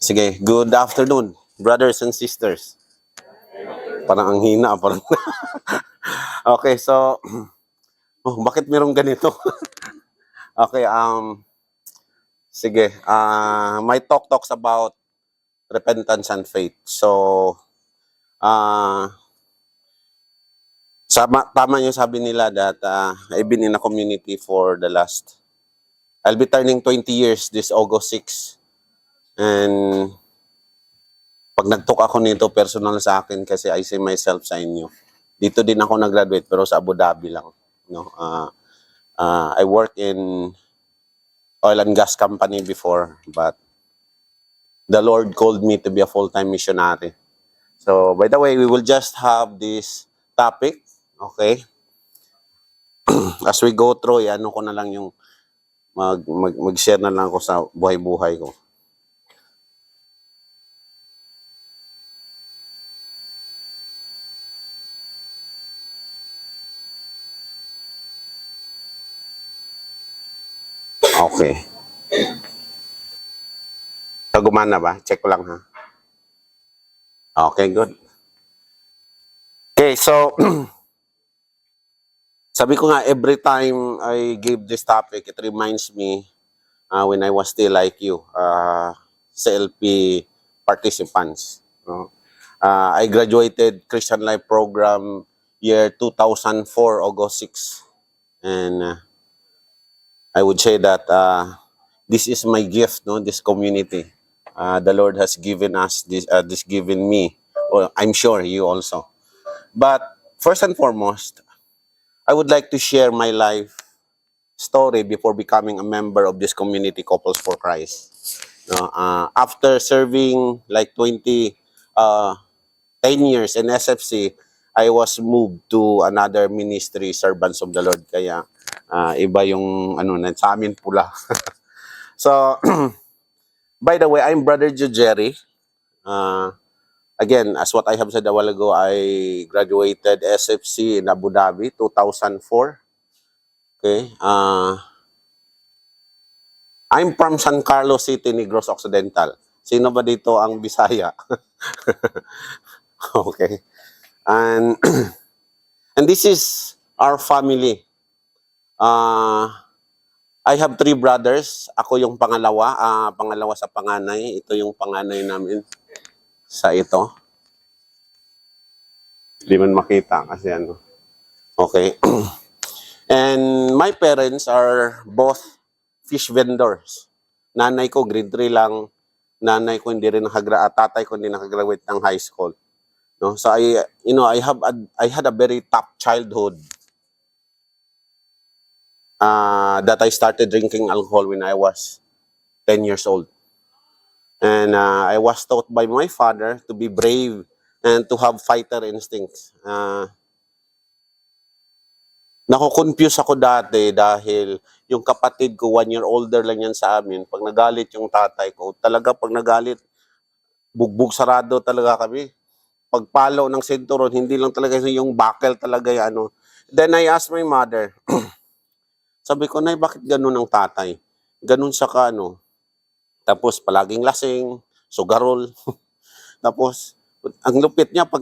Sige, good afternoon, brothers and sisters. Parang ang hina, parang. Okay, so, bakit merong ganito? Okay, sige, my talks about repentance and faith. So, uh, tama yung sabi nila that I've been in a community for the last, I'll be turning 20 years this August 6. And pag nag-talk ako nito, personal sa akin kasi I see myself sa inyo. Dito din ako nag-graduate pero sa Abu Dhabi lang. No? I work in oil and gas company before, but the Lord called me to be a full-time missionary. So, by the way, we will just have this topic, okay? As we go through, ano ko na lang yung mag-share na lang ako sa buhay-buhay ko. Okay. So, gumana ba? Check ko lang ha. Okay, good. Okay, so sabi ko nga, every time I give this topic, it reminds me when I was still like you, CLP participants. I graduated Christian Life Program year 2004, August 6. And I would say that this is my gift, no? This community. The Lord has given us this given me. Well, I'm sure you also. But first and foremost, I would like to share my life story before becoming a member of this community, Couples for Christ. After serving like 10 years in SFC, I was moved to another ministry, Servants of the Lord. Kaya iba yung sa amin pula. So, by the way, I'm Brother Jerry. Again, as what I have said a while ago, I graduated SFC in Abu Dhabi, 2004. Okay. I'm from San Carlos City, Negros Occidental. Sino ba dito ang Bisaya? Okay. And and this is our family. I have 3 brothers. Ako yung pangalawa, pangalawa sa panganay. Ito yung panganay namin sa ito. Hindi man makita kasi ano. Okay. And my parents are both fish vendors. Nanay ko grade 3 lang. Nanay ko hindi rin tatay ko hindi nakagraduate ng high school. No? So I had a very tough childhood. That I started drinking alcohol when I was 10 years old. And I was taught by my father to be brave and to have fighter instincts. Nako-confuse ako dati dahil yung kapatid ko, 1 year older lang yan sa amin. Pag nagalit yung tatay ko, talaga pag nagalit, bugbog sarado talaga kami. Pagpalo ng senturon, hindi lang talaga yung buckle talaga yung ano. Then I asked my mother, sabi ko, Nay, bakit ganun ang tatay? Ganun siya ka, ano. Tapos palaging lasing, sugarol. Tapos, ang lupit niya pag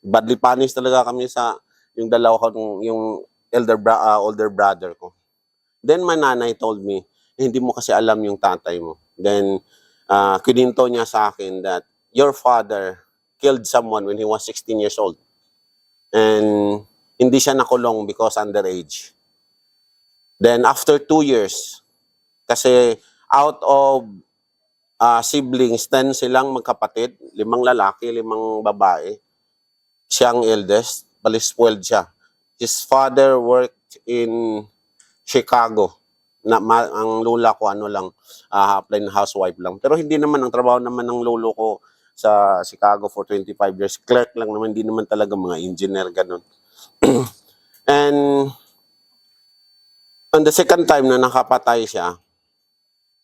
badly punished talaga kami sa yung dalawa ko, yung older brother ko. Then my nanay told me, hindi mo kasi alam yung tatay mo. Then, kininto niya sa akin that your father killed someone when he was 16 years old. And hindi siya nakulong because underage. Then after 2 years, kasi out of siblings, 10 silang magkapatid, 5 lalaki, 5 babae. Siya ang eldest, bali spoiled siya. His father worked in Chicago. Ang lula ko plain housewife lang. Pero hindi naman, ang trabaho naman ng lolo ko sa Chicago for 25 years. Clerk lang naman, hindi naman talaga mga engineer, ganun. And on the second time na nakapatay siya,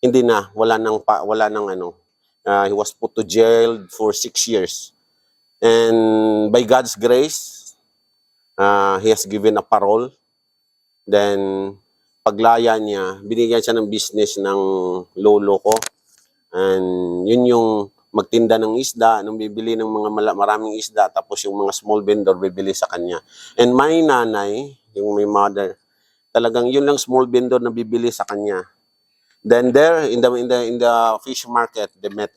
hindi na, wala nang he was put to jail for 6 years. And by God's grace, he has given a parole. Then, paglaya niya, binigyan siya ng business ng lolo ko. And yun yung magtinda ng isda, nung bibili ng mga maraming isda, tapos yung mga small vendor bibili sa kanya. And my nanay, yung my mother, talagang yun lang small vendor na bibili sa kanya. Then there, in the fish market, they met.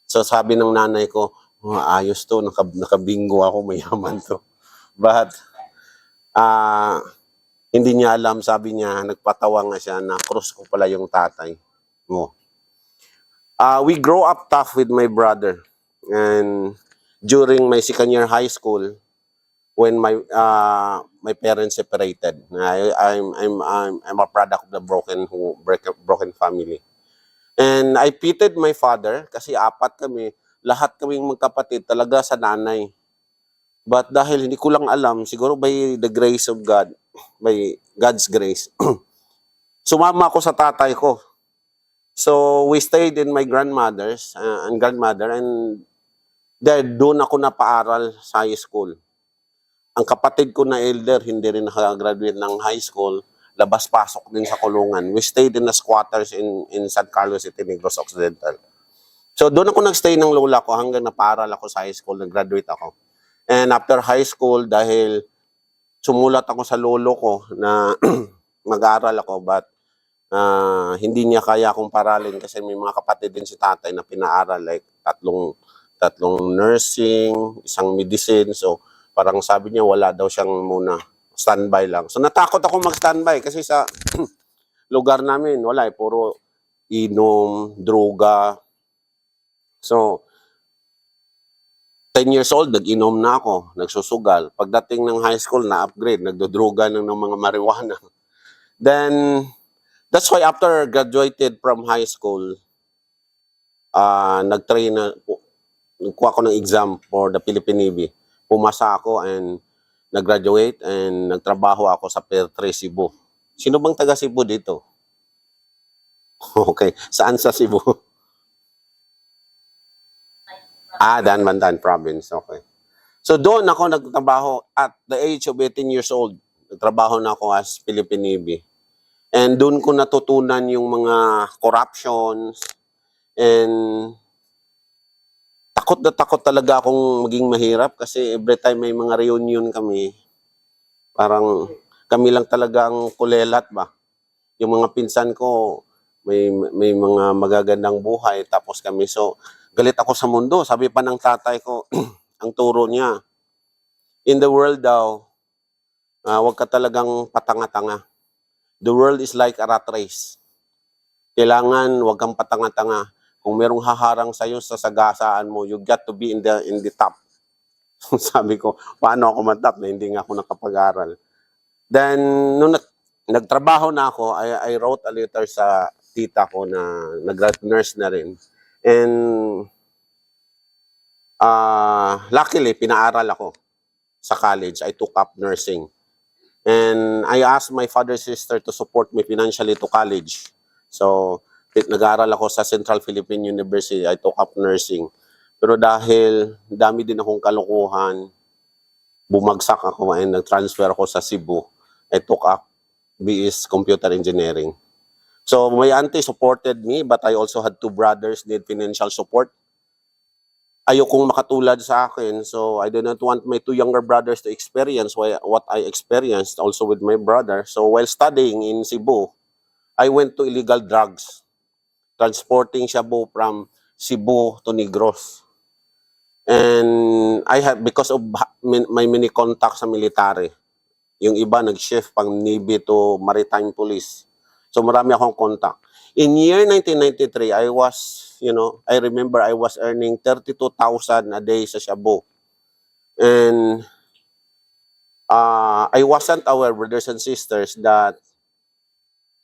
So sabi ng nanay ko, "Oh, ayos to, nakabingo ako, mayaman to." But, ah, hindi niya alam, sabi niya, nagpatawa nga siya na cross ko pala yung tatay mo. We grow up tough with my brother. And during my second year high school, when my parents separated, I'm a product of the broken family. And I pitied my father kasi apat kami, lahat kaming magkapatid talaga sa nanay. But dahil hindi ko lang alam, siguro by the grace of God, by God's grace, sumama ako sa tatay ko. So we stayed in my grandmother's and grandmother, and there doon ako napaaral sa high school. Ang kapatid ko na elder, hindi rin nakagraduate ng high school, labas-pasok din sa kulungan. We stayed in the squatters in San Carlos City, Negros Occidental. So doon ako nagstay ng lola ko hanggang napaaral ako sa high school, nag-graduate ako. And after high school, dahil sumulat ako sa lolo ko na mag-aaral ako, but hindi niya kaya akong paralin kasi may mga kapatid din si tatay na pinaaral, like tatlong nursing, isang medicine. So parang sabi niya wala daw siyang muna, standby lang. So natakot ako mag-standby kasi sa lugar namin wala, puro inom, droga. So 10 years old, nag-inom na ako, nagsusugal. Pagdating ng high school, na-upgrade, nagdodroga ng mga marijuana. Then that's why after graduated from high school, nagkuha ako ng exam for the Philippine Navy. Pumasa ako and nag-graduate and nagtrabaho ako sa Pier 3 Cebu. Sino bang taga Cebu dito? Okay, saan sa Cebu? Bandan Province, okay. So doon ako nagtrabaho at the age of 18 years old. Nagtrabaho na ako as Philippine Navy. And doon ko natutunan yung mga corruptions, and takot na takot talaga akong maging mahirap kasi every time may mga reunion kami, parang kami lang talaga ang kulelat ba. Yung mga pinsan ko, may mga magagandang buhay, tapos kami, so galit ako sa mundo. Sabi pa ng tatay ko, ang turo niya, in the world daw, huwag ka talagang patanga-tanga. The world is like a rat race. Kailangan huwag kang patanga-tanga. Kung merong haharang sa'yo sa sagasaan mo, you got to be in the top. Sabi ko, paano ako matap na hindi nga ako nakapag-aral? Then, nung nagtrabaho na ako, I wrote a letter sa tita ko na nag-nurse na rin. And luckily, pinaaral ako sa college. I took up nursing. And I asked my father's sister to support me financially to college. So, nag-aaral ako sa Central Philippine University. I took up nursing. Pero dahil dami din akong kalukuhan, bumagsak ako and nag-transfer ako sa Cebu. I took up BS Computer Engineering. So, my auntie supported me, but I also had two brothers need financial support. Ayokong makatulad sa akin, so I did not want my two younger brothers to experience what I experienced also with my brother. So, while studying in Cebu, I went to illegal drugs, transporting shabu from Cebu to Negros. And because of my many contacts sa military, yung iba nag-shift pang Navy to Maritime Police. So marami akong contact. In year 1993, I remember I was earning 32,000 a day sa shabu. And I wasn't aware, brothers and sisters, that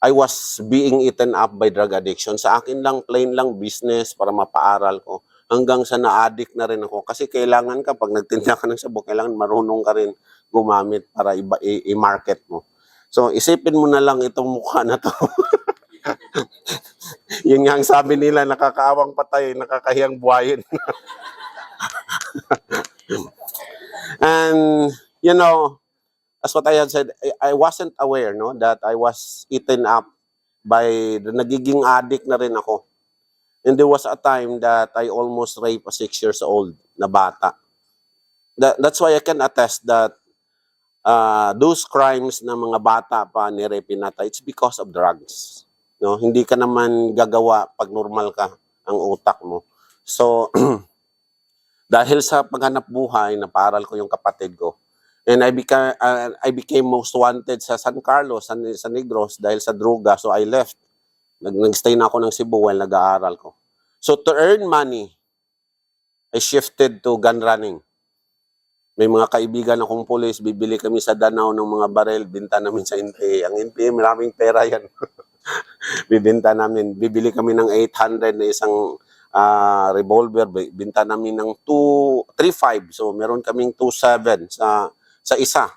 I was being eaten up by drug addiction. Sa akin lang, plain lang business para mapaaral ko. Hanggang sa na-addict na rin ako. Kasi kailangan ka, pag nagtinda ka ng shabu, kailangan marunong ka rin gumamit para i-market mo. So, isipin mo na lang itong mukha na to. Yun nga ang sabi nila, nakakaawang patay, nakakahiyang buhayin. And, as what I had said, I wasn't aware, that I was eaten up by, nagiging addict na rin ako. And there was a time that I almost raped a 6 years old na bata. That's why I can attest that those crimes na mga bata pa ni-rape pinatay, it's because of drugs. No, hindi ka naman gagawa pag normal ka ang utak mo. So dahil sa paghanap buhay, naparal ko yung kapatid ko. And I became most wanted sa San Carlos, sa Negros dahil sa droga. So I left. Nag-stay na ako ng Cebu while nag-aaral ko. So to earn money, I shifted to gun running. May mga kaibigan akong pulis, bibili kami sa Danao ng mga barel, binta namin sa NPA. Ang NPA, maraming pera yan. Bibinta namin, bibili kami ng 800 na isang revolver, binta namin ng 235. So meron kaming 27 sa isa.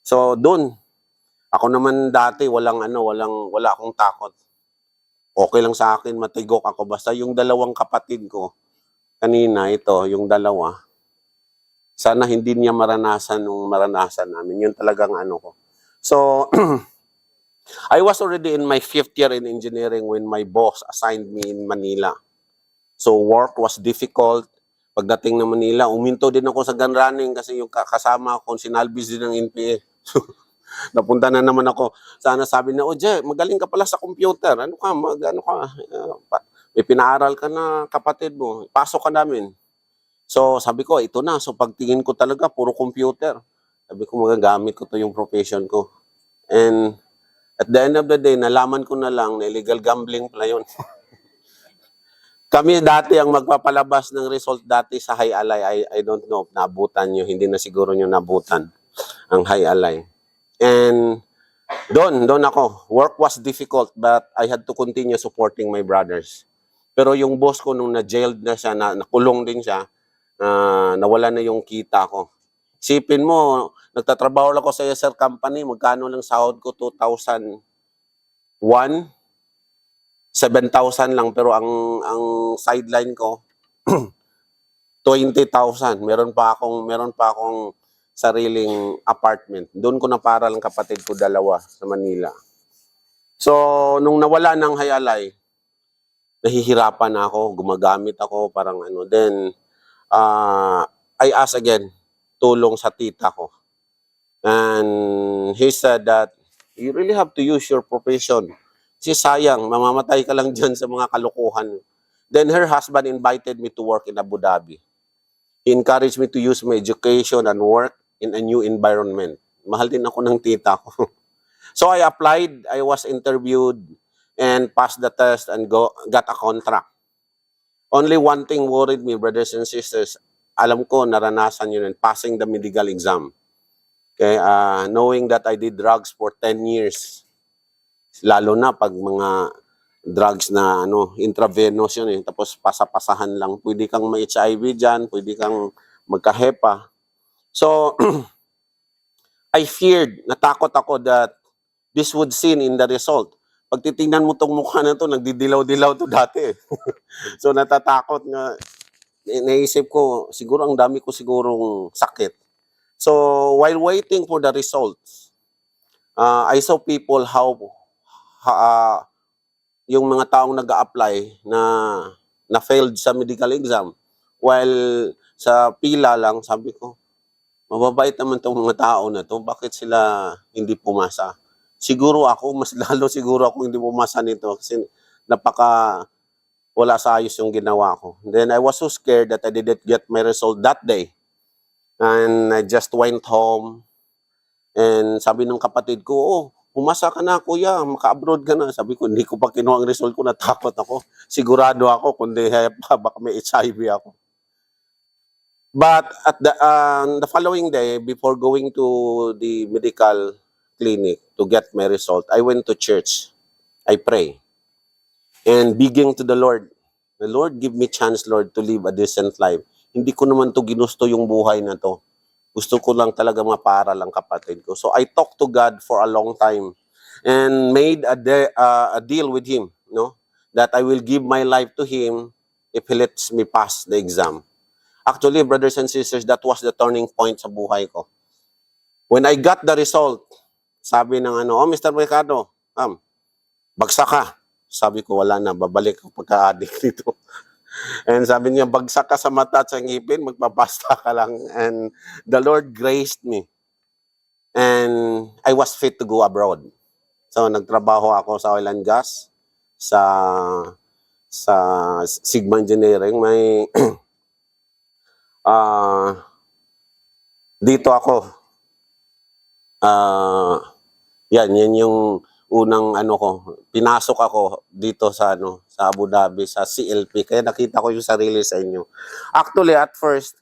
So doon, ako naman dati wala akong takot. Okay lang sa akin, matigok ako. Basta yung dalawang kapatid ko, kanina ito, yung dalawa, sana hindi niya maranasan nung maranasan namin. Yun talagang ko. So, I was already in my 5th year in engineering when my boss assigned me in Manila. So, work was difficult. Pagdating ng Manila, uminto din ako sa gun running kasi yung kasama ko, sinalbis din ng NPA. Napunta na naman ako. Sana sabi na, Jay, magaling ka pala sa computer. May pinaaral ka na kapatid mo. Pasok ka namin. So, sabi ko, ito na. So, pagtingin ko talaga, puro computer. Sabi ko, magagamit ko to yung profession ko. And at the end of the day, nalaman ko na lang na illegal gambling pala yun. Kami dati ang magpapalabas ng result dati sa High Alay. I don't know, naabutan nyo. Hindi na siguro nyo naabutan ang High Alay. And doon ako. Work was difficult but I had to continue supporting my brothers. Pero yung boss ko nung na-jailed na siya, nakulong din siya, nawala na yung kita ko. Sipin mo, nagtatrabaho lang ako sa Yes Sir Company, magkano lang sahod ko? 2001, 7,000 lang, pero ang sideline ko 20,000. Meron pa akong sariling apartment. Doon ko naparal ang kapatid ko dalawa sa Manila. So, nung nawala ng Hayalay, nahihirapan na ako, gumagamit ako, parang Then, I asked again, tulong sa tita ko. And he said that, you really have to use your profession. Kasi sayang, mamamatay ka lang dyan sa mga kalukuhan. Then her husband invited me to work in Abu Dhabi. He encouraged me to use my education and work in a new environment. Mahal din ako ng tita ko. So I applied, I was interviewed, and passed the test and got a contract. Only one thing worried me, brothers and sisters. Alam ko, naranasan yun, passing the medical exam. Okay, knowing that I did drugs for 10 years. Lalo na pag mga drugs na intravenous yun tapos pasapasahan lang. Pwede kang ma-HIV dyan, pwede kang magka-HEPA. So, I feared, natakot ako that this would seen in the result. Pag titingnan mo tong mukha na to, nagdidilaw-dilaw to dati. So, natatakot nga. Naisip ko, siguro ang dami ko sigurong sakit. So, while waiting for the results, I saw people how yung mga taong nag-a-apply na failed sa medical exam. While sa pila lang, sabi ko, mababait naman itong mga tao na to, bakit sila hindi pumasa? Siguro ako, mas lalo siguro ako hindi pumasa nito kasi wala sa ayos yung ginawa ko. Then I was so scared that I didn't get my result that day. And I just went home. And sabi ng kapatid ko, pumasa ka na kuya, maka-abroad ka na. Sabi ko, hindi ko pa kinuha ang result ko, natakot ako. Sigurado ako, kundi baka may HIV ako. But at the following day, before going to the medical clinic to get my result, I went to church. I pray. And begging to the Lord, give me chance, Lord, to live a decent life. Hindi ko naman to ginusto yung buhay na to. Gusto ko lang talaga maparal ang kapatid ko. So I talked to God for a long time and made a deal with Him, that I will give my life to Him if He lets me pass the exam. Actually, brothers and sisters, that was the turning point sa buhay ko. When I got the result, sabi ng Mr. Mercado, bagsak ka. Sabi ko, wala na, babalik ako pagka-addict dito. And sabi niya, bagsak ka sa mata at sa ngipin, magpapasta ka lang. And the Lord graced me. And I was fit to go abroad. So, nagtrabaho ako sa oil and gas, sa Sigma Engineering. May, dito ako, yan yung unang pinasok ako dito sa sa Abu Dhabi, sa CLP. Kaya nakita ko yung sarili sa inyo. Actually, at first,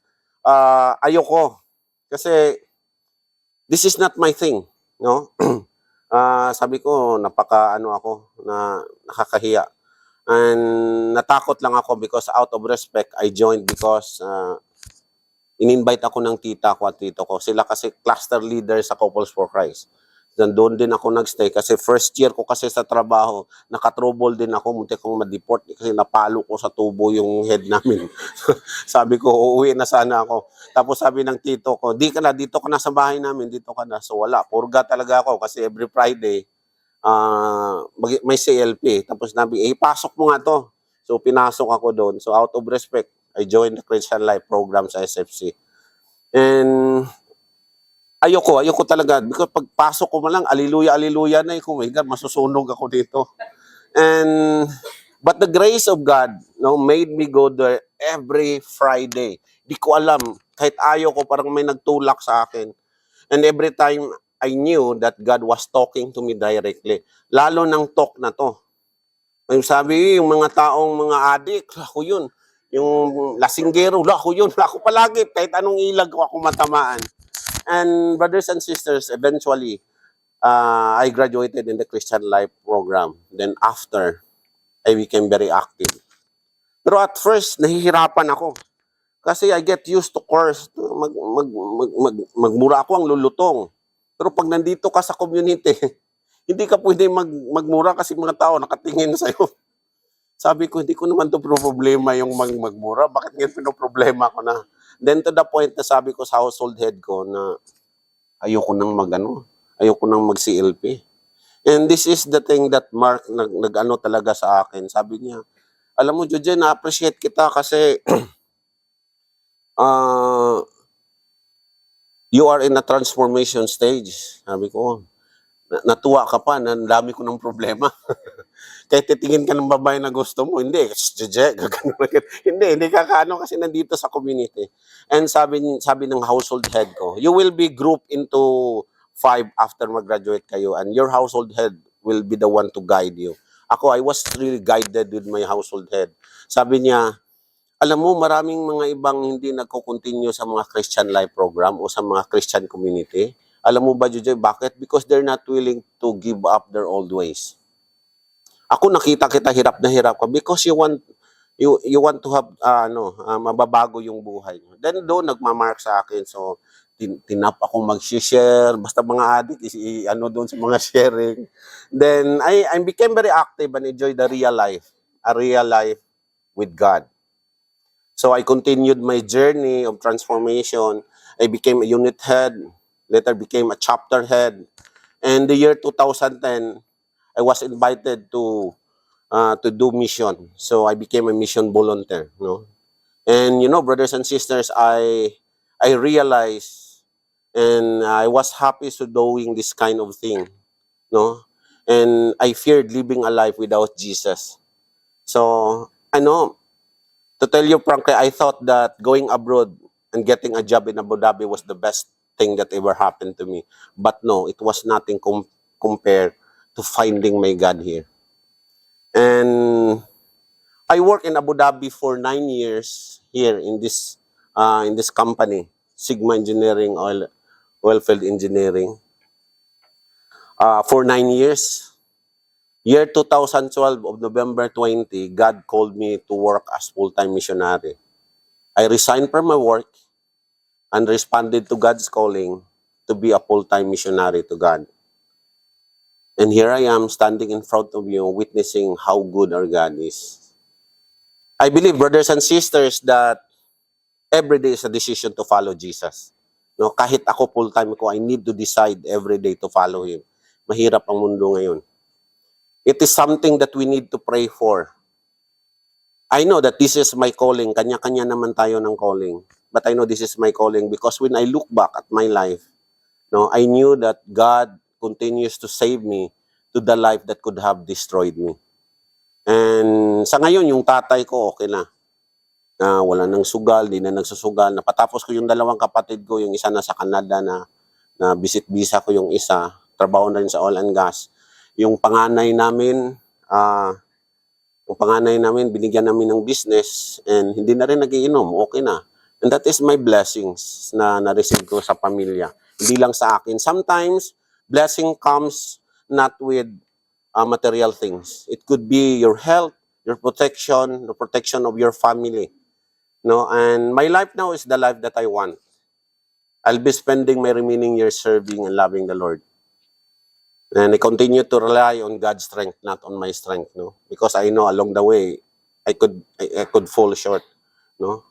ayoko. Kasi, this is not my thing, no? Sabi ko, ako, na nakakahiya. And natakot lang ako because out of respect, I joined because in-invite ako ng tita ko at tito ko. Sila kasi cluster leader sa Couples for Christ. Doon din ako nagstay kasi first year ko kasi sa trabaho, nakatrouble din ako, munti kong ma-deport kasi napalo ko sa tubo yung head namin. Sabi ko, uuwi na sana ako. Tapos sabi ng tito ko, di ka na, dito ka na sa bahay namin, dito ka na. So wala, purga talaga ako kasi every Friday, may CLP. Tapos nabi, pasok mo nga to. So pinasok ako doon. So out of respect, I joined the Christian Life program sa SFC. And ayoko talaga. Because pagpasok ko lang, aliluya na. Oh my God, masusunog ako dito. But the grace of God made me go there every Friday. Di ko alam. Kahit ayoko, parang may nagtulak sa akin. And every time, I knew that God was talking to me directly. Lalo ng talk na to. Yung sabi, yung mga taong mga adik, ako yun. Yung lasinggero, ako yun. Ako palagi, kahit anong ilag ko ako matamaan. And brothers and sisters, eventually, I graduated in the Christian Life program. Then after, I became very active. Pero at first, nahihirapan ako. Kasi I get used to course. Magmura ako ang lulutong. Pero pag nandito ka sa community, hindi ka pwede magmura kasi mga tao nakatingin sa'yo. Sabi ko, hindi ko naman to problema yung magmura. Bakit ngayon pinoproblema ko na? Then to the point na sabi ko sa household head ko na ayoko nang mag-CLP. And this is the thing that Mark nag-ano talaga sa akin. Sabi niya, alam mo, Jojen, na-appreciate kita kasi you are in a transformation stage. Sabi ko, natuwa ka pa, na dami ko ng problema. Kahit titingin ka ng babae na gusto mo, hindi, hindi ka kaano kasi nandito sa community. And sabi ng household head ko, you will be grouped into 5 after mag-graduate kayo and your household head will be the one to guide you. Ako, I was really guided with my household head. Sabi niya, alam mo, maraming mga ibang hindi nagko-continue sa mga Christian Life program o sa mga Christian community. Alam mo ba, Jojo, bakit? Because they're not willing to give up their old ways. Ako nakita kita hirap na hirap ka because you want to have mababago yung buhay mo. Then doon nagma-mark sa akin. So tinap ako mag-share, basta mga adik doon sa mga sharing. Then I became very active and enjoyed a real life with God. So I continued my journey of transformation. I became a unit head, later became a chapter head. And the year 2010, I was invited to do mission. So I became a mission volunteer, And brothers and sisters, I realized and I was happy to doing this kind of thing, And I feared living a life without Jesus. So, to tell you frankly, I thought that going abroad and getting a job in Abu Dhabi was the best thing that ever happened to me. But no, it was nothing compared to finding my God here. And I worked in Abu Dhabi for 9 years here in this company, Sigma Engineering, Oilfield Engineering. For 9 years. Year 2012 of November 20, God called me to work as full-time missionary. I resigned from my work and responded to God's calling to be a full-time missionary to God. And here I am standing in front of you, witnessing how good our God is. I believe, brothers and sisters, that every day is a decision to follow Jesus. Kahit ako full-time ko, I need to decide every day to follow Him. Mahirap ang mundo ngayon. It is something that we need to pray for. I know that this is my calling. Kanya-kanya naman tayo ng calling. But I know this is my calling because when I look back at my life, no, I knew that God continues to save me to the life that could have destroyed me. And sa ngayon, yung tatay ko, okay na. Wala nang sugal, di na nagsusugal. Napatapos ko yung dalawang kapatid ko, yung isa na sa Canada na visit-visa ko yung isa. Trabaho na rin sa oil and gas. Yung panganay namin, binigyan namin ng business and hindi na rin nagiinom, okay na. And that is my blessings na na-receive ko sa pamilya. Hindi lang sa akin. Sometimes, blessing comes not with material things. It could be your health, your protection, the protection of your family. No, and my life now is the life that I want. I'll be spending my remaining years serving and loving the Lord. And I continue to rely on God's strength, not on my strength, no? Because I know along the way, I could fall short, no?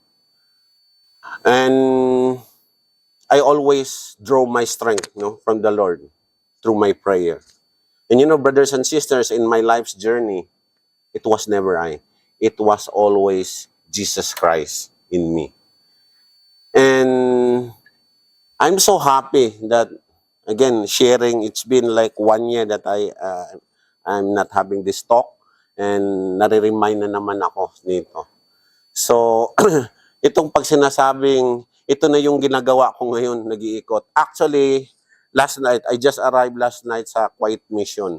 And I always draw my strength, no, from the Lord through my prayer. And you know, brothers and sisters, in my life's journey, it was never I. It was always Jesus Christ in me. And I'm so happy that, again, sharing, it's been like 1 year that I'm not having this talk and nare-remind na naman ako nito. So, itong pag sinasabing, ito na yung ginagawa ko ngayon, nag-iikot. Actually, last night, I just arrived last night sa Quiet Mission.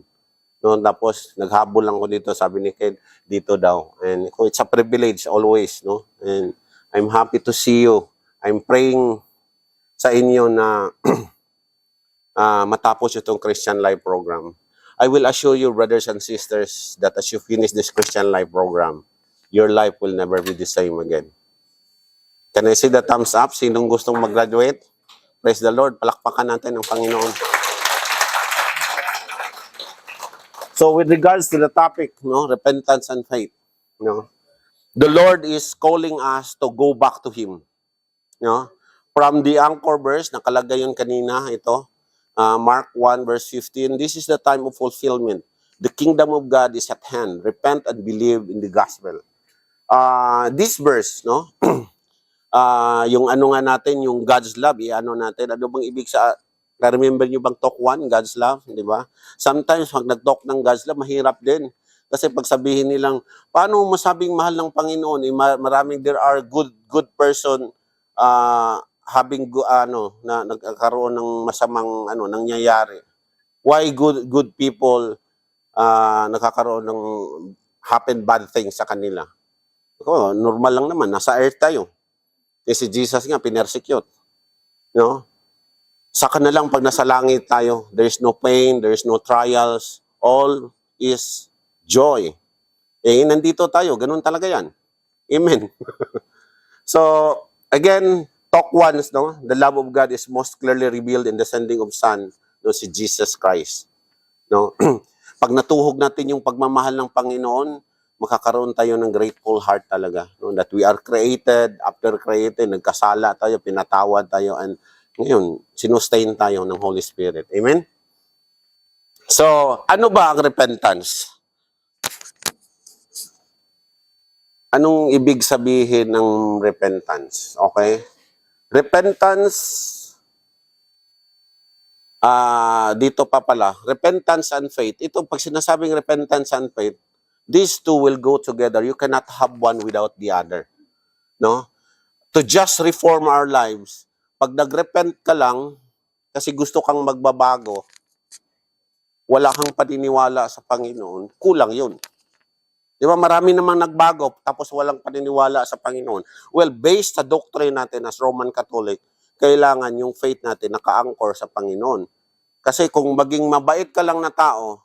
No, tapos, naghabol lang ko dito, sabi ni Ken, dito daw. And it's a privilege always, no? And I'm happy to see you. I'm praying sa inyo na matapos itong Christian Life program. I will assure you, brothers and sisters, that as you finish this Christian Life program, your life will never be the same again. Can I see the thumbs up? Sinong gustong mag-graduate? Praise the Lord. Palakpakan natin ang Panginoon. So with regards to the topic, no, repentance and faith, no, the Lord is calling us to go back to Him. No? From the anchor verse, nakalagay yun kanina, ito, Mark 1 verse 15, this is the time of fulfillment. The kingdom of God is at hand. Repent and believe in the gospel. This verse, no? Yung ano nga natin, yung God's love, ano natin, ano bang ibig sa, remember nyo bang talk 1, God's love, di ba? Sometimes, pag nag-talk ng God's love, mahirap din. Kasi pag sabihin nilang, paano masabing mahal ng Panginoon? Maraming, there are good person, having na nagkakaroon ng masamang nangyayari. Why good people nakakaroon ng happen bad things sa kanila? Normal lang naman, nasa earth tayo. Si Jesus nga pinersecute, no? Saka na lang pag nasa langit tayo, there's no pain, there's no trials, all is joy. Nandito tayo, ganun talaga yan. Amen. So, again, talk once, no? The love of God is most clearly revealed in the sending of Son, no, si Jesus Christ. No? Pag natuhog natin yung pagmamahal ng Panginoon, makakaroon tayo ng grateful heart talaga. No? That we are created, after created, nagkasala tayo, pinatawad tayo, and ngayon, sinustain tayo ng Holy Spirit. Amen? So, ano ba ang repentance? Anong ibig sabihin ng repentance? Okay? Repentance, dito pa pala, repentance and faith. Ito, pag sinasabing repentance and faith, these two will go together. You cannot have one without the other. No? To just reform our lives, pag nag-repent ka lang, kasi gusto kang magbabago, wala kang paniniwala sa Panginoon, kulang yun. Di ba, marami namang nagbago, tapos walang paniniwala sa Panginoon. Well, based sa doctrine natin as Roman Catholic, kailangan yung faith natin naka-anchor sa Panginoon. Kasi kung maging mabait ka lang na tao,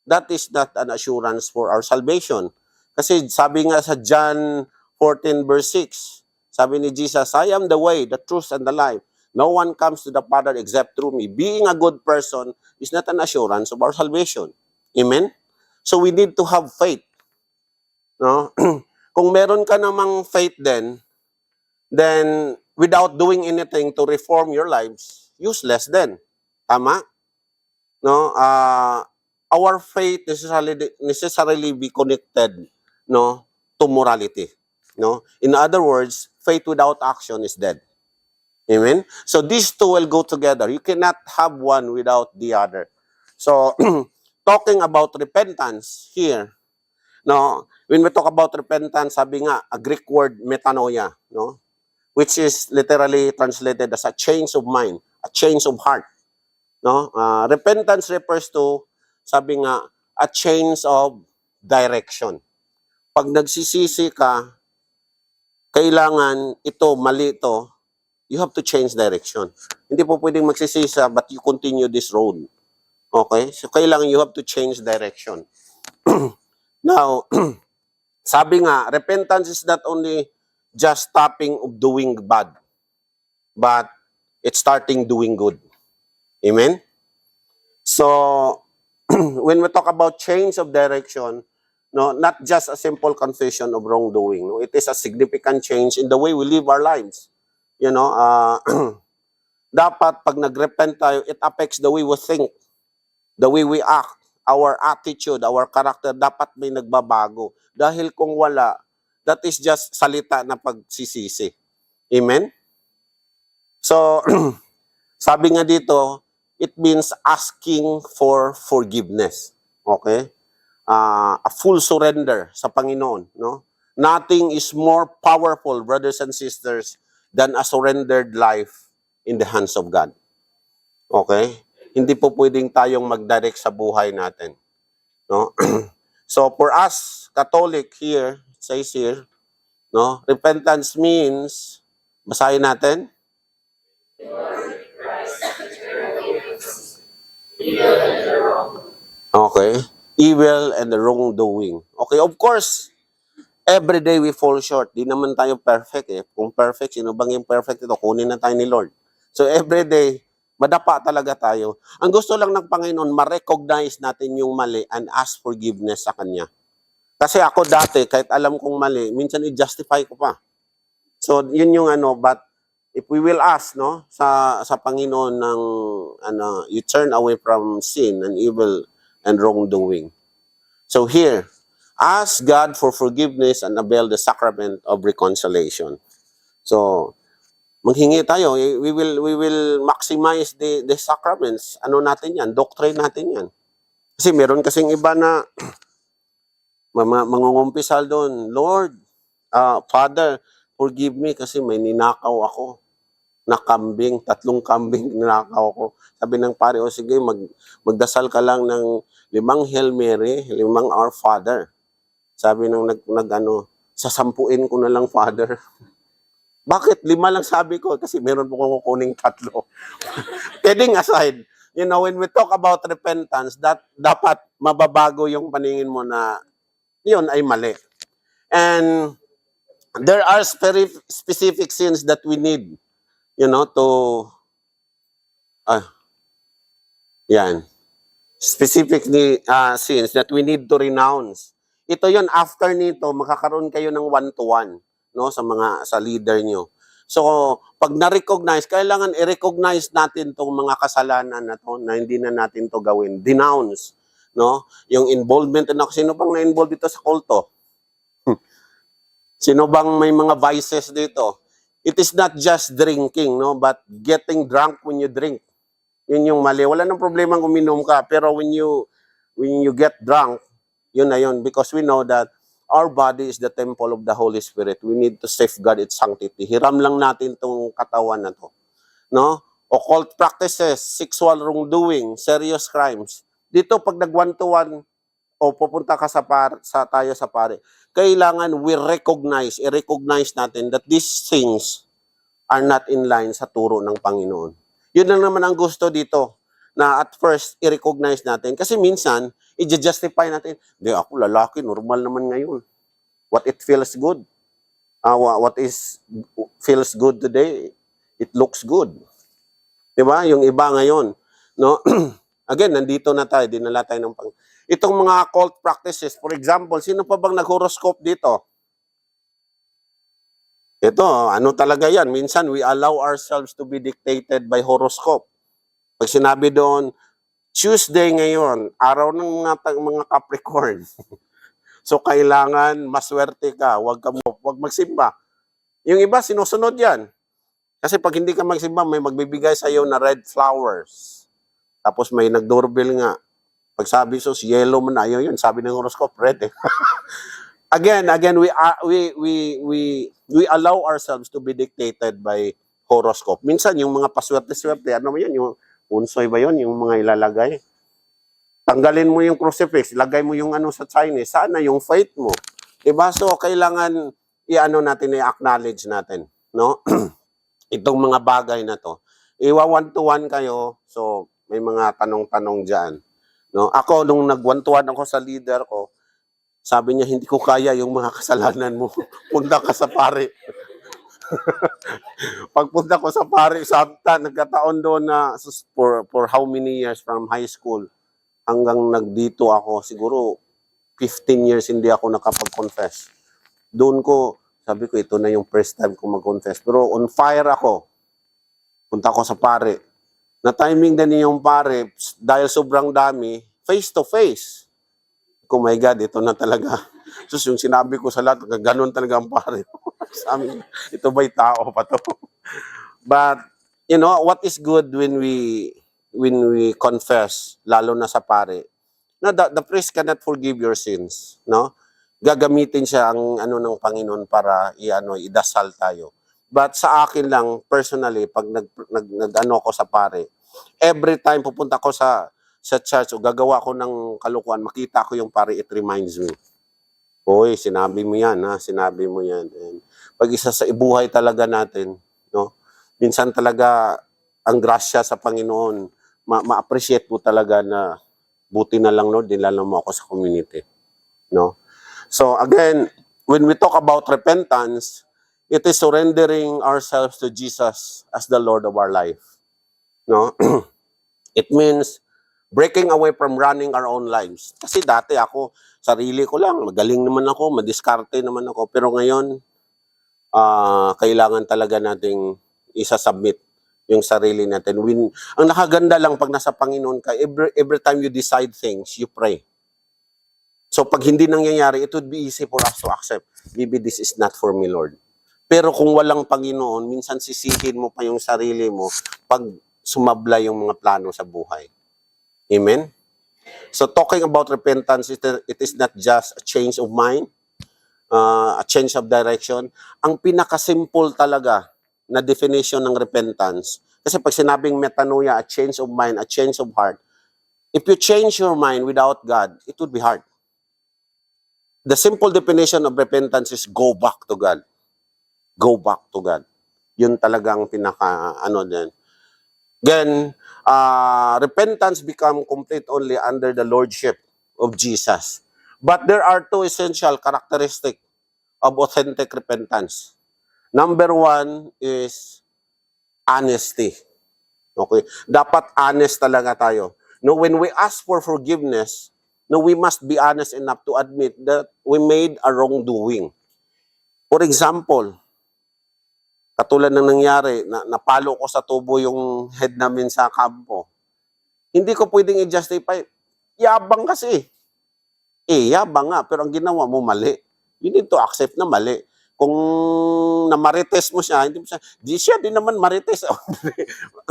that is not an assurance for our salvation. Kasi sabi nga sa John 14 verse 6, sabi ni Jesus, I am the way, the truth, and the life. No one comes to the Father except through me. Being a good person is not an assurance of our salvation. Amen? So we need to have faith. No? Kung meron ka namang faith then without doing anything to reform your lives, useless then. Tama? No? our faith necessarily be connected, no, to morality, no. In other words, faith without action is dead. Amen. So these two will go together. You cannot have one without the other. So talking about repentance here, no, when we talk about repentance, sabi nga, a Greek word metanoia, no, which is literally translated as a change of mind, a change of heart, no. Repentance refers to, sabi nga, a change of direction. Pag nagsisisi ka, kailangan ito, mali ito, you have to change direction. Hindi po pwedeng magsisisa but you continue this road. Okay? So, kailangan you have to change direction. Now, sabi nga, repentance is not only just stopping of doing bad, but it's starting doing good. Amen? So, when we talk about change of direction, no, not just a simple confession of wrongdoing. No, it is a significant change in the way we live our lives. You know, dapat pag nag-repent tayo, it affects the way we think, the way we act, our attitude, our character, dapat may nagbabago. Dahil kung wala, that is just salita na pagsisisi. Amen? So, sabi nga dito, it means asking for forgiveness. Okay? A full surrender sa Panginoon. No? Nothing is more powerful, brothers and sisters, than a surrendered life in the hands of God. Okay? Hindi po pwedeng tayong mag-direct sa buhay natin. No? So for us, Catholic here, it says here, no, repentance means, basahin natin. Okay. Evil and the wrongdoing. Okay, of course, every day we fall short. Di naman tayo perfect eh. Kung perfect, sino bang yung perfect ito? Kunin na tayo ni Lord. So every day, madapa talaga tayo. Ang gusto lang ng Panginoon, ma-recognize natin yung mali and ask forgiveness sa Kanya. Kasi ako dati, kahit alam kong mali, minsan i-justify ko pa. So yun yung but if we will ask, no, sa Panginoon ng, you turn away from sin and evil and wrongdoing. So here, ask God for forgiveness and avail the sacrament of reconciliation. So, maghingi tayo. We will maximize the sacraments. Ano natin yan? Doctrine natin yan. Kasi meron kasing iba na mangungumpisal doon, Lord, Father, forgive me kasi may ninakaw ako na kambing, 3 kambing ninakaw ko. Sabi ng pare, o sige, magdasal ka lang ng 5 Hail Mary, 5 Our Father. Sabi ng sasampuin ko na lang, Father. Bakit? 5 lang sabi ko, kasi meron po kong kukuning 3. Kidding aside, you know, when we talk about repentance, that dapat mababago yung paningin mo na yun ay mali. And there are specific sins that we need, you know, to, specific sins that we need to renounce. Ito yon, after nito, makakaroon kayo ng 1-to-1, no, sa leader nyo. So, pag na-recognize, kailangan i-recognize natin tong mga kasalanan na to, na hindi na natin to gawin. Denounce, no? Yung involvement, sino bang na-involve dito sa kulto? Sino bang may mga vices dito? It is not just drinking, no, but getting drunk when you drink. Yun yung mali. Wala nang problema kung uminom ka, pero when you get drunk, yun na yun, because we know that our body is the temple of the Holy Spirit. We need to safeguard its sanctity. Hiram lang natin tong katawan na to. No? Occult practices, sexual wrongdoing, serious crimes. Dito, pag nag-1-to-1, o pupunta ka tayo sa pare, kailangan i-recognize natin that these things are not in line sa turo ng Panginoon. Yun lang naman ang gusto dito, na at first, i-recognize natin. Kasi minsan, i-justify natin, di ako lalaki, normal naman ngayon. What it feels good. Feels good today, it looks good. Diba? Yung iba ngayon, no? Again, nandito na tayo, dinala tayo ng itong mga occult practices. For example, sino pa bang nag-horoscope dito? Ito, ano talaga yan? Minsan, we allow ourselves to be dictated by horoscope. Pag sinabi doon, Tuesday ngayon, araw ng mga Capricorn. So kailangan maswerte ka, wag magsimba. Yung iba sinusunod 'yan. Kasi pag hindi ka magsimba, may magbibigay sa iyo na red flowers. Tapos may nag-doorbell nga. Pag sabi sus, yellow man ayaw yun. Sabi ng horoscope, red eh. again, we allow ourselves to be dictated by horoscope. Minsan yung mga paswerte-swerte, ano ba yun? Yung unsoy ba yun? Yung mga ilalagay. Tanggalin mo yung crucifix, lagay mo yung ano sa Chinese, sana yung faith mo. Diba? So, kailangan i-ano natin, i-acknowledge natin, no? Itong mga bagay na to. Iwa one-to-one kayo, so may mga tanong-tanong dyan. No? Ako, nung nag-one-to-one ako sa leader ko, sabi niya, hindi ko kaya yung mga kasalanan mo. Punta ka sa pare. Pagpunta ko sa pare, nagkataon doon na for how many years from high school, hanggang nagdito ako, siguro 15 years hindi ako nakapag-confess. Doon ko, sabi ko, ito na yung first time ko mag-confess. Pero on fire ako. Punta ko sa pare. Na-timing din yung pare, dahil sobrang dami, face to face. Oh my God, ito na talaga. So yung sinabi ko sa lahat, gano'n talaga ang pare. Sabi niya, ito ba'y tao pa to? But, you know, what is good when we confess, lalo na sa pare, no, the priest cannot forgive your sins, no? Gagamitin siya ang ano ng Panginoon para idasal tayo. But sa akin lang personally, pag nag-ano ko sa pare, every time pupunta ko sa church o gagawa ko ng kalukuhan, makita ko yung pare, it reminds me. Hoy, sinabi mo yan, ha? Sinabi mo yan. And pag isa sa ibuhay talaga natin, no? Minsan talaga ang grasya sa Panginoon, ma-appreciate mo talaga na buti na lang, Lord, dinala mo ako sa community. No? So again, when we talk about repentance, it is surrendering ourselves to Jesus as the Lord of our life. No? It means breaking away from running our own lives. Kasi dati ako, sarili ko lang, magaling naman ako, madiskarte naman ako. Pero ngayon, kailangan talaga nating isa-submit yung sarili natin. Ang nakaganda lang pag nasa Panginoon ka, every time you decide things, you pray. So pag hindi nangyayari, it would be easy for us to accept. Maybe this is not for me, Lord. Pero kung walang Panginoon, minsan sisihin mo pa yung sarili mo pag sumabla yung mga plano sa buhay. Amen? So talking about repentance, it is not just a change of mind, a change of direction. Ang pinakasimple talaga na definition ng repentance, kasi pag sinabing metanoia, a change of mind, a change of heart, if you change your mind without God, it would be hard. The simple definition of repentance is go back to God. Go back to God. Yun talagang din. Then, repentance become complete only under the lordship of Jesus. But there are two essential characteristics of authentic repentance. Number one is honesty. Okay? Dapat honest talaga tayo. No, when we ask for forgiveness, no, we must be honest enough to admit that we made a wrongdoing. For example, katulad ng nangyari, napalo ko sa tubo yung head namin sa kampo. Hindi ko pwedeng i-justify. Yabang kasi. Yabang nga, pero ang ginawa mo mali. You need to accept na mali. Kung namarites mo siya, di siya din naman marites.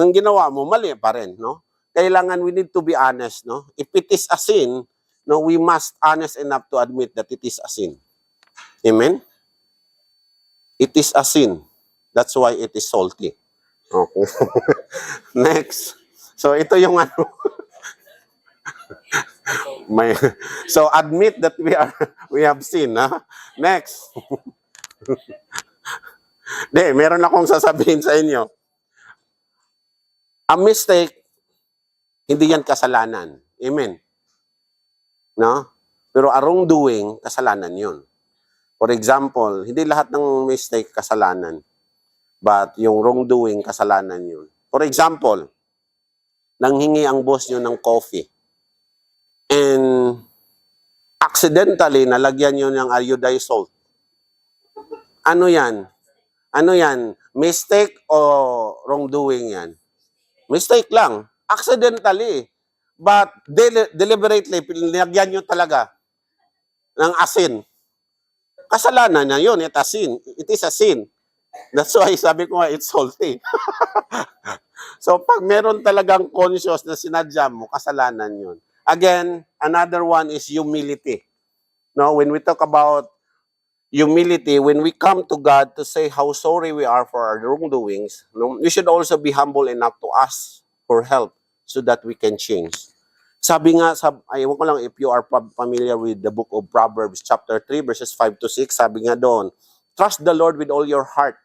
Ang ginawa mo, mali pa rin, no? Kailangan we need to be honest, no? If it is a sin, no, we must honest enough to admit that it is a sin. Amen? It is a sin. That's why it is salty. Okay. Next. So ito yung ano. So admit that we have sinned, ha? Next. Meron akong sasabihin sa inyo. A mistake, hindi yan kasalanan. Amen. No? Pero a wrongdoing, kasalanan yun. For example, hindi lahat ng mistake kasalanan. But yung wrongdoing, kasalanan yun. For example, nanghingi ang boss nyo ng coffee. And accidentally, nalagyan nyo ng iodized salt. Ano yan? Ano yan? Mistake o wrongdoing yan? Mistake lang. Accidentally. But deliberately, pinilagyan nyo talaga ng asin. Kasalanan na yun, it is a sin. That's why sabi ko nga, it's salty. So, pag meron talagang conscious na sinadya mo, kasalanan yun. Again, another one is humility. No, when we talk about humility, when we come to God to say how sorry we are for our wrongdoings, no, we should also be humble enough to ask for help so that we can change. Sabi nga, ayaw ko lang if you are familiar with the book of Proverbs chapter 3 verses 5 to 6, sabi nga doon, trust the Lord with all your heart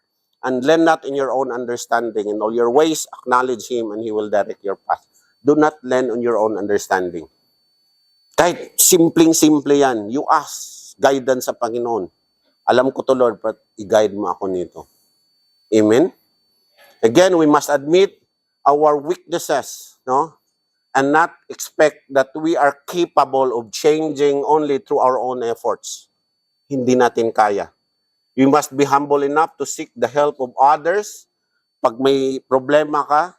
and lean not in your own understanding. In all your ways, acknowledge Him and He will direct your path. Do not lean on your own understanding. Kahit simpleng-simple yan, you ask guidance sa Panginoon. Alam ko to, Lord, but i-guide mo ako nito. Amen? Again, we must admit our weaknesses, no? And not expect that we are capable of changing only through our own efforts. Hindi natin kaya. You must be humble enough to seek the help of others. Pag may problema ka,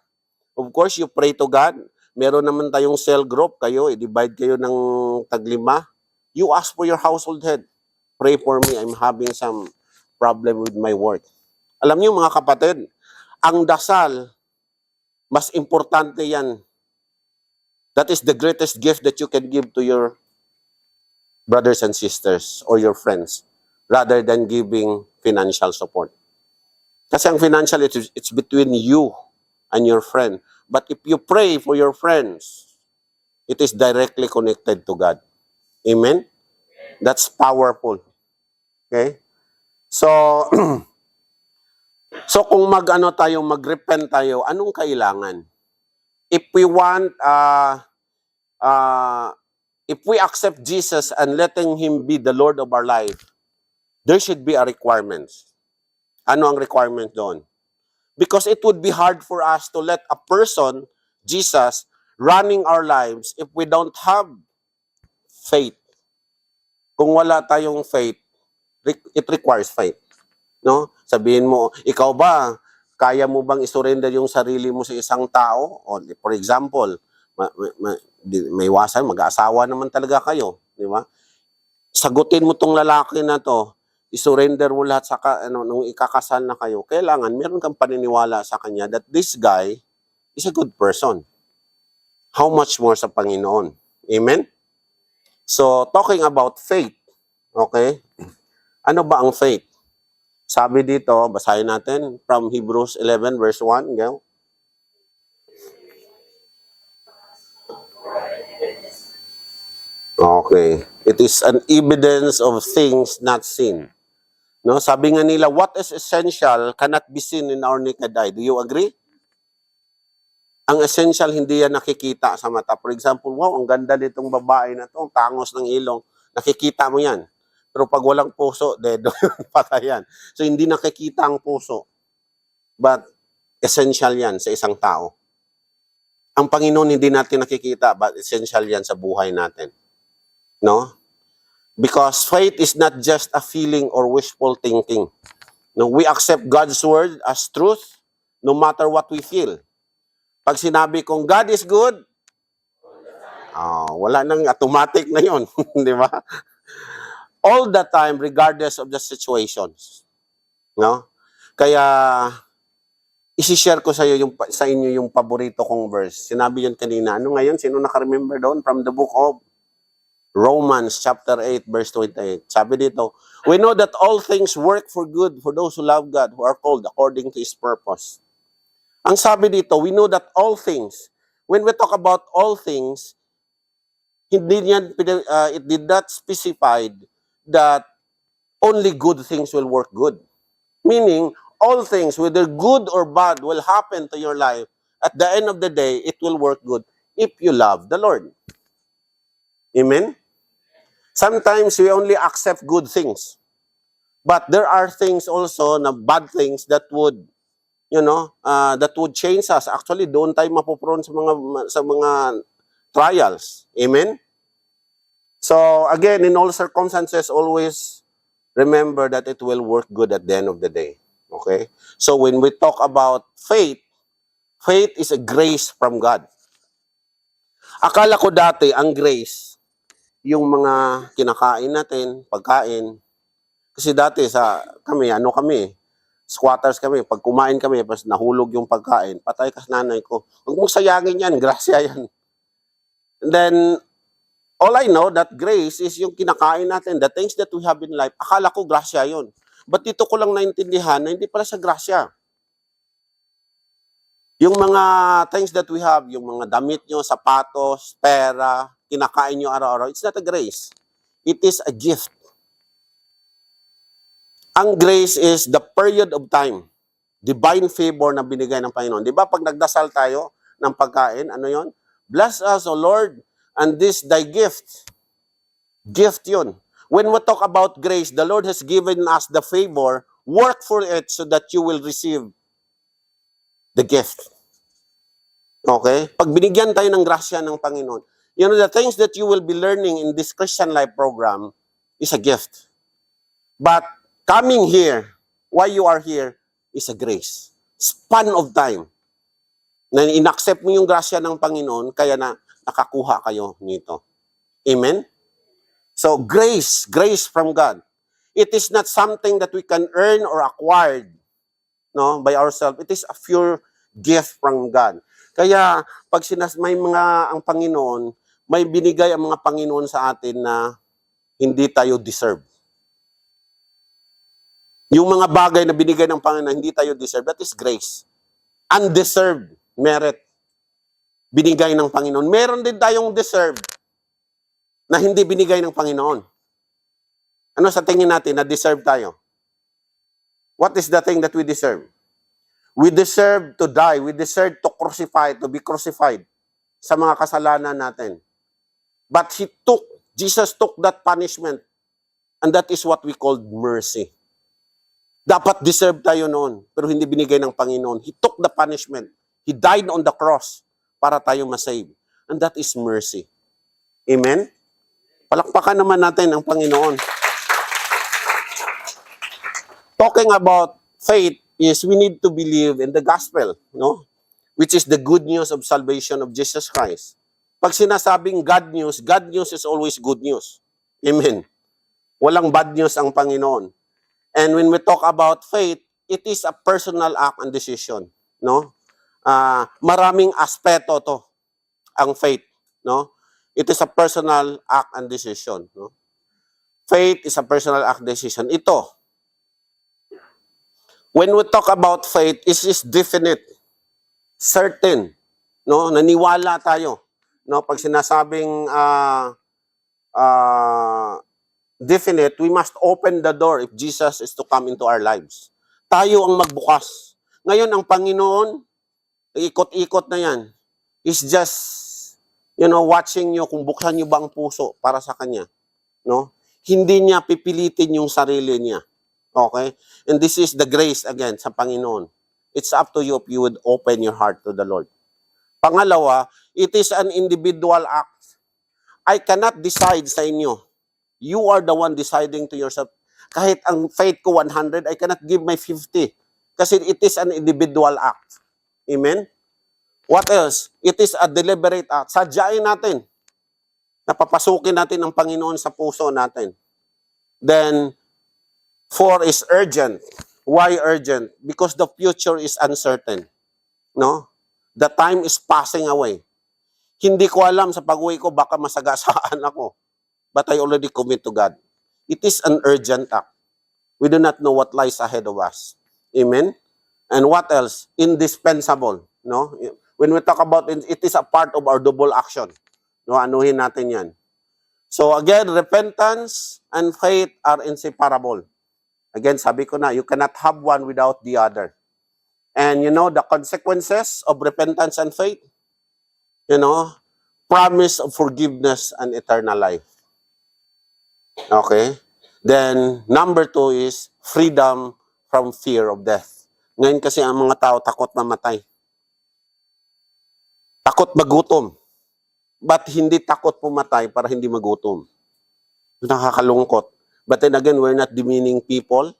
of course, you pray to God. Meron naman tayong cell group, kayo, i-divide kayo ng taglima. You ask for your household head. Pray for me, I'm having some problem with my work. Alam niyo mga kapatid, ang dasal, mas importante yan. That is the greatest gift that you can give to your brothers and sisters or your friends rather than giving financial support. Kasi ang financial, it's between you and your friend. But if you pray for your friends, it is directly connected to God. Amen? That's powerful. Okay? So, so kung mag-repent tayo, anong kailangan? If we want, if we accept Jesus and letting Him be the Lord of our life, there should be a requirement. Ano ang requirement doon? Because it would be hard for us to let a person, Jesus, running our lives if we don't have faith. Kung wala tayong faith, it requires faith. No? Sabihin mo, ikaw ba, kaya mo bang isurrender yung sarili mo sa isang tao? O, for example, may iwasan, mag-aasawa naman talaga kayo. Di ba? Sagutin mo tong lalaki na to, isurrender mo lahat sa nung ikakasal na kayo, kailangan meron kang paniniwala sa kanya that this guy is a good person. How much more sa Panginoon? Amen? So, talking about faith, okay? Ano ba ang faith? Sabi dito, basahin natin from Hebrews 11 verse 1. Go. Okay. It is an evidence of things not seen. No, sabi nga nila, what is essential cannot be seen in our naked eye. Do you agree? Ang essential, hindi yan nakikita sa mata. For example, wow, ang ganda nitong babae na to, ang tangos ng ilong. Nakikita mo yan. Pero pag walang puso, dedo yun, patay yan. So, hindi nakikita ang puso. But, essential yan sa isang tao. Ang Panginoon, hindi natin nakikita, but essential yan sa buhay natin. No? Because faith is not just a feeling or wishful thinking. No, we accept God's word as truth no matter what we feel. Pag sinabi kong God is good, wala nang automatic na yun. Di ba? All the time, regardless of the situations. No? Kaya, isi-share ko sa inyo yung paborito kong verse. Sinabi yun kanina. Ano ngayon? Sino naka-remember doon? From the book of Romans chapter 8 verse 28. Sabi dito, we know that all things work for good for those who love God, who are called according to His purpose. Ang sabi dito, we know that all things, when we talk about all things, it did not specify that only good things will work good. Meaning, all things, whether good or bad, will happen to your life. At the end of the day, it will work good if you love the Lord. Amen? Sometimes we only accept good things. But there are things also na bad things that would, that would change us. Actually, doon tayo mapuprone sa mga trials. Amen? So, again, in all circumstances, always remember that it will work good at the end of the day. Okay? So, when we talk about faith, faith is a grace from God. Akala ko dati, ang grace, yung mga kinakain natin, pagkain. Kasi dati kami, squatters kami. Pag kumain kami, pas nahulog yung pagkain, patay ka sa nanay ko. Huwag mong sayangin yan, grasya yan. And then, all I know that grace is yung kinakain natin, the things that we have in life, akala ko grasya yun. But dito ko lang naintindihan na hindi pala sa grasya. Yung mga things that we have, yung mga damit nyo, sapatos, pera, kinakain nyo araw-araw, it's not a grace. It is a gift. Ang grace is the period of time, divine favor na binigay ng Panginoon. Di ba pag nagdasal tayo ng pagkain, ano yon? Bless us, O Lord, and this thy gift. Gift yun. When we talk about grace, the Lord has given us the favor, work for it so that you will receive the gift. Okay? Pag binigyan tayo ng grasya ng Panginoon, you know, the things that you will be learning in this Christian Life program is a gift. But coming here, why you are here, is a grace. Span of time. Na inaccept mo yung grasya ng Panginoon, kaya na nakakuha kayo nito. Amen? So, grace from God. It is not something that we can earn or acquired, no, by ourselves. It is a pure gift from God. Kaya, pag may mga ang Panginoon, may binigay ang mga Panginoon sa atin na hindi tayo deserve. Yung mga bagay na binigay ng Panginoon, hindi tayo deserve, that is grace. Undeserved merit. Binigay ng Panginoon. Meron din tayong deserve na hindi binigay ng Panginoon. Ano sa tingin natin na deserve tayo? What is the thing that we deserve? We deserve to die. We deserve to be crucified sa mga kasalanan natin. But Jesus took that punishment, and that is what we call mercy. Dapat deserve tayo noon, pero hindi binigay ng Panginoon. He took the punishment. He died on the cross para tayo masave. And that is mercy. Amen? Palakpakan naman natin ang Panginoon. Talking about faith is we need to believe in the gospel, no? Which is the good news of salvation of Jesus Christ. Pag sinasabing God news is always good news. Amen. Walang bad news ang Panginoon. And when we talk about faith, it is a personal act and decision, no? Maraming aspeto to ang faith, no? It is a personal act and decision, no? Faith is a personal act decision. Ito, when we talk about faith, it is definite, certain, no? Naniwala tayo, no? Pag sinasabing definite, we must open the door if Jesus is to come into our lives. Tayo ang magbukas. Ngayon, ang Panginoon, ikot-ikot na yan, is just, watching nyo kung buksan nyo ba ang puso para sa Kanya. No? Hindi niya pipilitin yung sarili niya. Okay? And this is the grace again sa Panginoon. It's up to you if you would open your heart to the Lord. Pangalawa, it is an individual act. I cannot decide sa inyo. You are the one deciding to yourself. Kahit ang faith ko 100, I cannot give my 50. Kasi it is an individual act. Amen? What else? It is a deliberate act. Sadyain natin. Napapasukin natin ang Panginoon sa puso natin. Then, 4 is urgent. Why urgent? Because the future is uncertain. No? The time is passing away. Hindi ko alam sa pag-uwi ko, baka masagasaan ako. But I already commit to God. It is an urgent act. We do not know what lies ahead of us. Amen? And what else? Indispensable. No? When we talk about it is a part of our double action. No, anuhin natin yan. So again, repentance and faith are inseparable. Again, sabi ko na, you cannot have one without the other. And the consequences of repentance and faith, promise of forgiveness and eternal life. Okay? Then, number 2 is freedom from fear of death. Ngayon kasi ang mga tao takot mamatay. Takot magutom. But hindi takot pumatay para hindi magutom. Nakakalungkot. But then again, we're not demeaning people.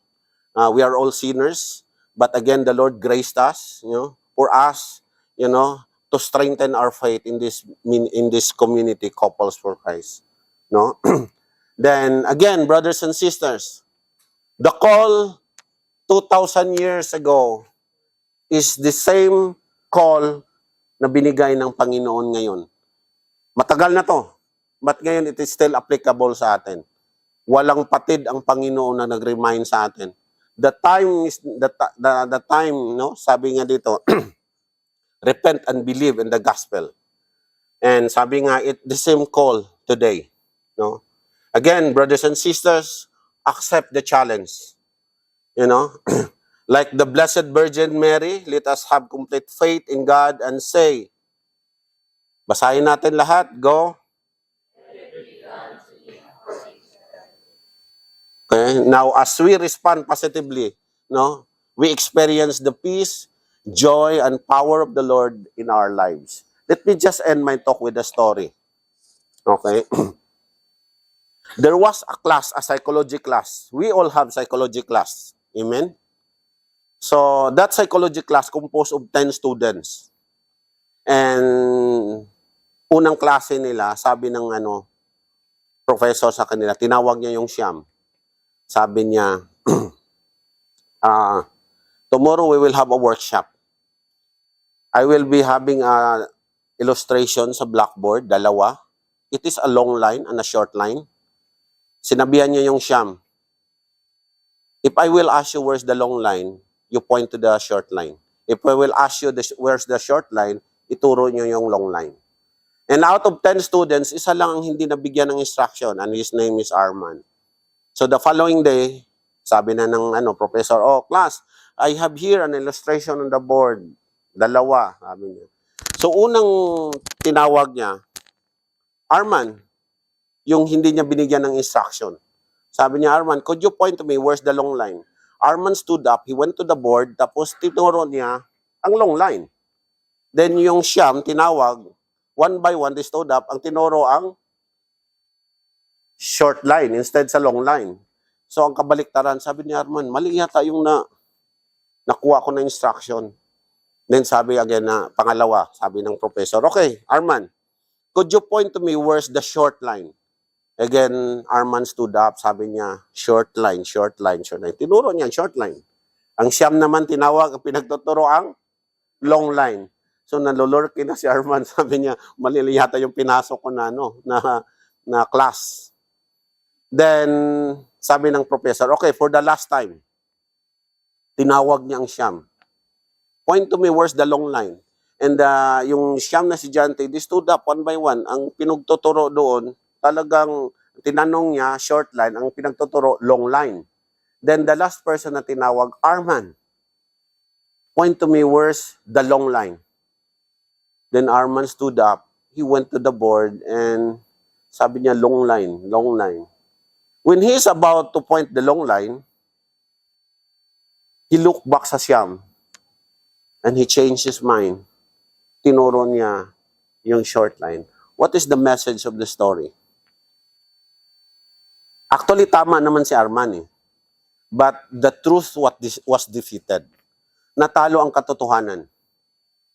We are all sinners. But again, the Lord graced us, for us, to strengthen our faith in this community, Couples for Christ. No? Then again, brothers and sisters, the call 2,000 years ago is the same call na binigay ng Panginoon ngayon. Matagal na to, but ngayon it is still applicable sa atin. Walang patid ang Panginoon na nag-remind sa atin. The time is the time, no? Sabi nga dito, repent and believe in the gospel. And sabi nga, it the same call today, no? Again, brothers and sisters, accept the challenge. You know, like the Blessed Virgin Mary, let us have complete faith in God and say, basahin natin lahat, go. Okay, now as we respond positively, no, we experience the peace, joy, and power of the Lord in our lives. Let me just end my talk with a story. Okay. There was a class, a psychology class. We all have psychology class. Amen? So, that psychology class composed of 10 students. And, unang klase nila, sabi ng professor sa kanila, tinawag niya yung Siyam. Sabi niya, tomorrow we will have a workshop. I will be having a illustration sa blackboard, 2. It is a long line and a short line. Sinabihan niya yung Siyam, if I will ask you where's the long line, you point to the short line. If I will ask you where's the short line, ituro niyo yung long line. And out of 10 students, isa lang ang hindi nabigyan ng instruction, and his name is Arman. So the following day, sabi na ng professor, oh class, I have here an illustration on the board. 2, sabi niya. So unang tinawag niya, Arman, yung hindi niya binigyan ng instruction. Sabi niya, Arman, could you point to me where's the long line? Arman stood up, he went to the board, tapos tinuro niya ang long line. Then yung Siyam, tinawag, one by one, they stood up, ang tinuro ang short line instead sa long line. So ang kabaliktaran, sabi ni Arman, mali yata yung nakuha ko na instruction. Then sabi again na pangalawa, sabi ng professor, okay, Arman, could you point to me where's the short line? Again, Arman stood up, sabi niya, short line, short line, short line. Tinuro niya, short line. Ang Siyam naman tinawag, pinagtuturo ang long line. So, nalulurky na si Arman, sabi niya, mali yata yung pinasok ko na class. Then, sabi ng professor, okay, for the last time, tinawag niya ang Siyam. Point to me, where's the long line? And yung Siyam na si Jante, they stood up one by one. Ang pinagtuturo doon, talagang tinanong niya, short line, ang pinagtuturo, long line. Then the last person na tinawag, Arman, point to me, where's the long line? Then Arman stood up, he went to the board, and sabi niya, long line, long line. When he is about to point the long line, he looked back sa Siyam, and he changed his mind. Tinuro niya yung short line. What is the message of the story? Actually, tama naman si Arman eh. But the truth was defeated. Natalo ang katotohanan.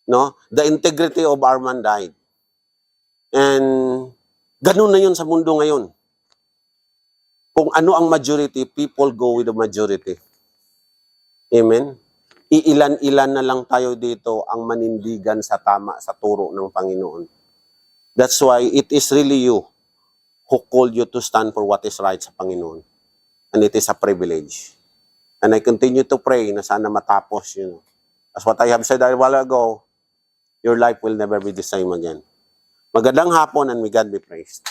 No? The integrity of Arman died. And ganun na yun sa mundo ngayon. Kung ano ang majority, people go with the majority. Amen? Iilan-ilan na lang tayo dito ang manindigan sa tama, sa turo ng Panginoon. That's why it is really you who called you to stand for what is right sa Panginoon. And it is a privilege. And I continue to pray na sana matapos, As what I have said a while ago, your life will never be the same again. Magandang hapon and may God be praised.